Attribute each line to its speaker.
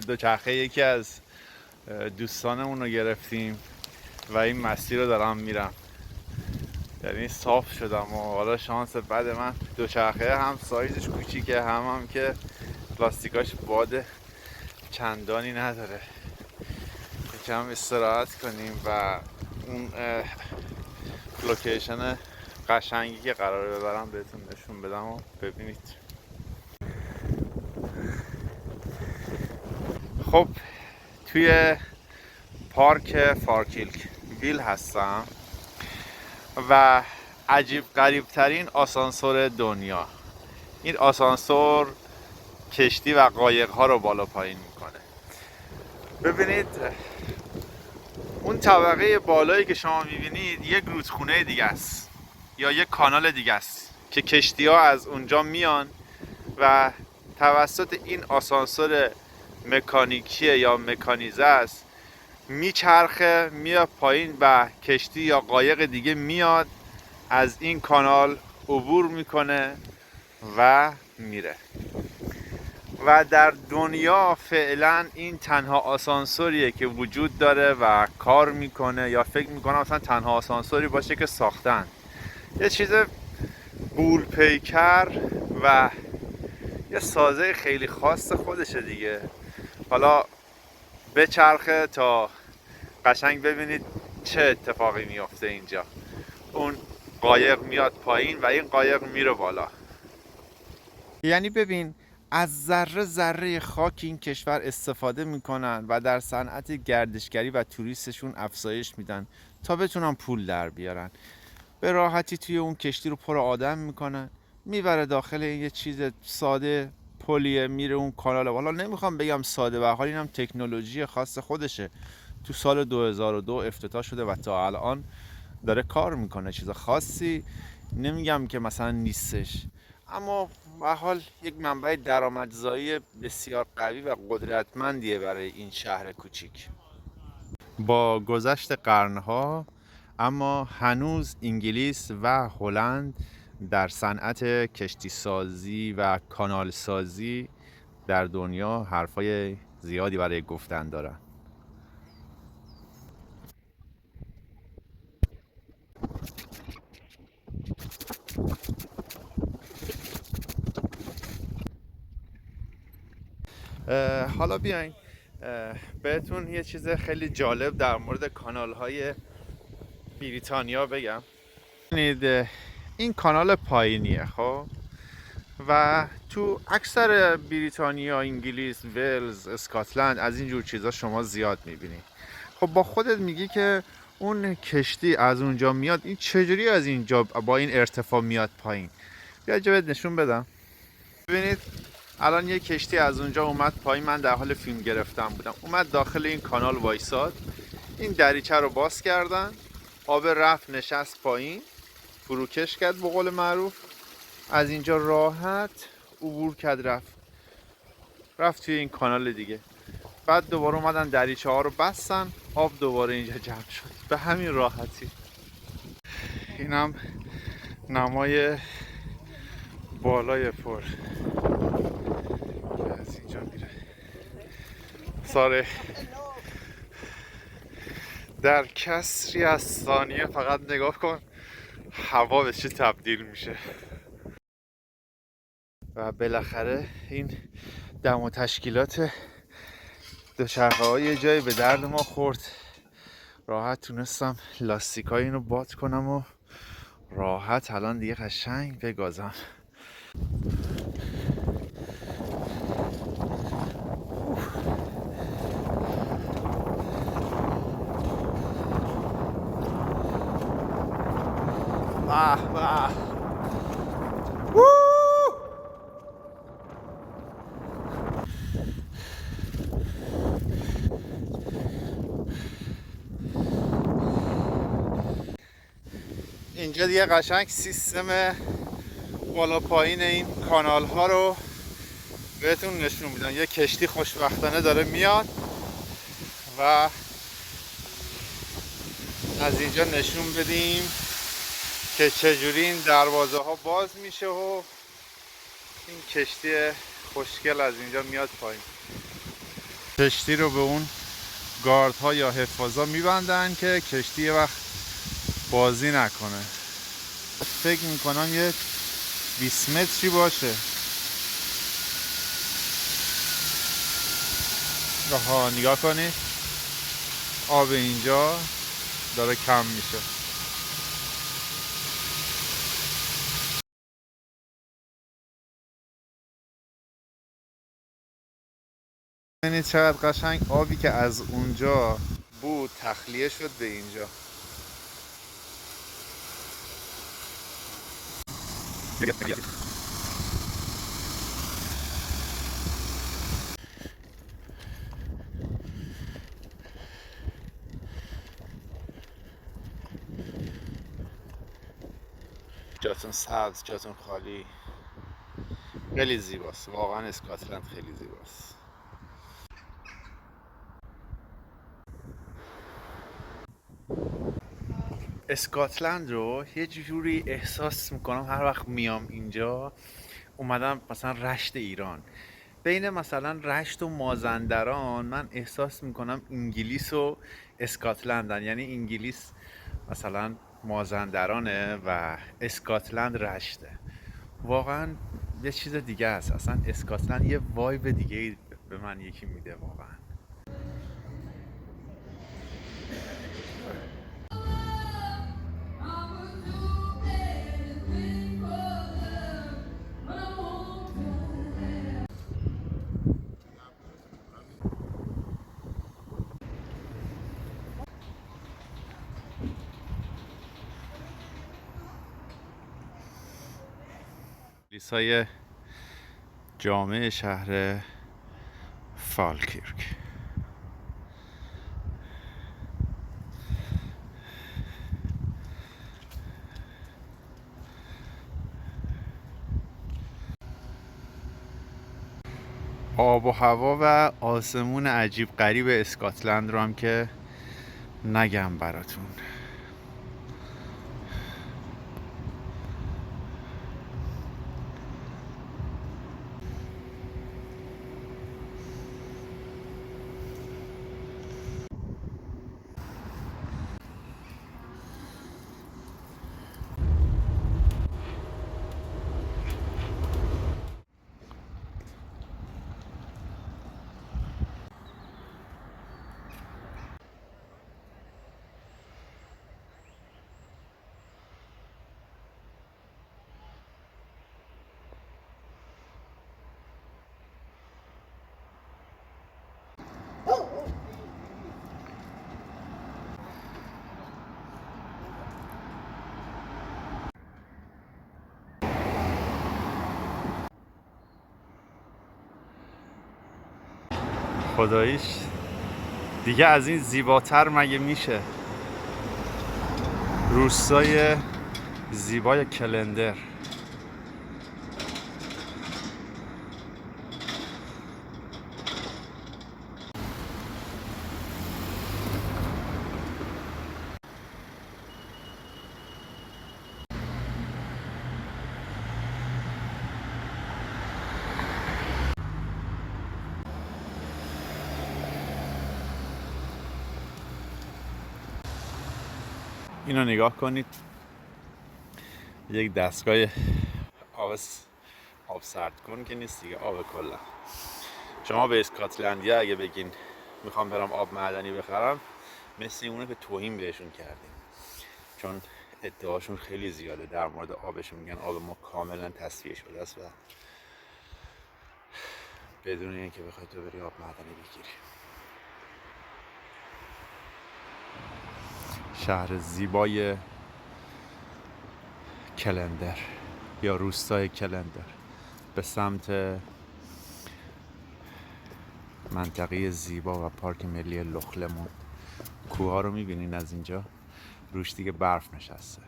Speaker 1: دوچرخه یکی از دوستانمون رو گرفتیم و این مسیر رو دارم میرم. یعنی صاف شدم و حالا شانس بد من دوچرخه هم سایزش کوچیکه هم که لاستیکاش باد چندانی نداره. یکم استراحت کنیم و اون لوکیشن قشنگی که قراره ببرم بهتون نشون بدم و ببینید. خب توی پارک فارکیلک ویل هستم و عجیب غریب ترین آسانسور دنیا. این آسانسور کشتی و قایق ها رو بالا پایین میکنه. ببینید اون طبقه بالایی که شما میبینید یک رودخونه دیگه است یا یک کانال دیگه است که کشتی ها از اونجا میان و توسط این آسانسور مکانیکی یا مکانیزه است میچرخه میاد پایین و کشتی یا قایق دیگه میاد از این کانال عبور میکنه و میره. و در دنیا فعلا این تنها آسانسوریه که وجود داره و کار میکنه، یا فکر میکنم مثلا تنها آسانسوری باشه که ساختن. یه چیز بول پیکر و یه سازه خیلی خاص خودشه دیگه. حالا بچرخه تا قشنگ ببینید چه اتفاقی میفته اینجا. اون قایق میاد پایین و این قایق میره بالا. یعنی ببین از ذره ذره خاک این کشور استفاده میکنن و در صنعت گردشگری و توریستشون افزایش میدن تا بتونن پول در بیارن. به راحتی توی اون کشتی رو پر آدم میکنن، میبره داخل این یه چیز ساده پلیه، میره اون کانال. حالا نمیخوام بگم ساده، به حال اینم تکنولوژی خاص خودشه. تو سال 2002 افتتاح شده و تا الان داره کار میکنه. چیز خاصی نمیگم که مثلا نیستش، اما به حال یک منبع درآمدزایی بسیار قوی و قدرتمندیه برای این شهر کوچیک. با گذشت قرنها اما هنوز انگلیس و هلند در صنعت کشتی سازی و کانال سازی در دنیا حرفای زیادی برای گفتن دارن. حالا بیاین بهتون یه چیز خیلی جالب در مورد کانال های بریتانیا بگم. این کانال پایینیه خب، و تو اکثر بریتانیا، انگلیس، ولز، اسکاتلند از این جور چیزا شما زیاد میبینید. خب با خودت میگی که اون کشتی از اونجا میاد، این چجوری از اینجا با این ارتفاع میاد پایین؟ بیا جبت نشون بدم. ببینید الان یه کشتی از اونجا اومد پایین. من در حال فیلم گرفتن بودم. اومد داخل این کانال وایساد، این دریچه رو باز کردن، آب رفت نشست پایین، فروکش کرد به قول معروف، از اینجا راحت عبور کرد رفت توی این کانال دیگه. بعد دوباره اومدن دریچه ها رو بستن، آب دوباره اینجا جمع شد به همین راحتی. اینم نمای بالای پر که از اینجا میره. ساره در کسری از ثانیه فقط نگاه کن هوا به چه تبدیل میشه. و بالاخره این دم و تشکیلات دوچرخه های یه جایی به درد ما خورد. راحت تونستم لاستیکای اینو باد کنم و راحت الان دیگه قشنگ بگازم. به به. اینجا دیگه قشنگ سیستم بالا پایین این کانال ها رو بهتون نشون میدم. یه کشتی خوشبختانه داره میاد و از اینجا نشون بدیم که چجوری این دروازه ها باز میشه و این کشتی خوشگل از اینجا میاد پایین. کشتی رو به اون گاردها یا حفاظا میبندن که کشتی یه وقت بازی نکنه. فکر میکنم یه 20 متری باشه. آها نگاه کنید، آب اینجا داره کم میشه. ببینید چقدر قشنگ آبی که از اونجا بود تخلیه شد به اینجا. جاتون سبز، جاتون خالی. خیلی زیباست، واقعا اسکاتلند خیلی زیباست. اسکاتلند رو یه جوری احساس میکنم هر وقت میام اینجا، اومدم مثلا رشت ایران، بین مثلا رشت و مازندران من احساس میکنم انگلیس و اسکاتلندن. یعنی انگلیس مثلا مازندرانه و اسکاتلند رشته. واقعا یه چیز دیگه است. اصلا اسکاتلند یه وایب دیگه به من یکی میده واقعا. کلیسای جامع شهر فالکیرک. آب و هوا و آسمون عجیب غریب اسکاتلند رو هم که نگم براتون. خداییش دیگه از این زیباتر مگه میشه؟ روستای زیبای کلندر. اینو نگاه کنید، یک دستگاه آب سرد کن که نیست دیگه، آب کلا. شما به اسکاتلندیا اگه بگین میخوام برم آب معدنی بخرم، مثل اونه که توهین بهشون کردیم، چون ادعاشون خیلی زیاده در مورد آبشون. میگن آب ما کاملا تصفیه شده است و بدون اینکه بخوای تو بری آب معدنی بگیری. شهر زیبای کلندر یا روستای کلندر به سمت منطقه زیبا و پارک ملی لخلمون. کوه ها رو میبینین از اینجا، روش دیگه برف نشسته.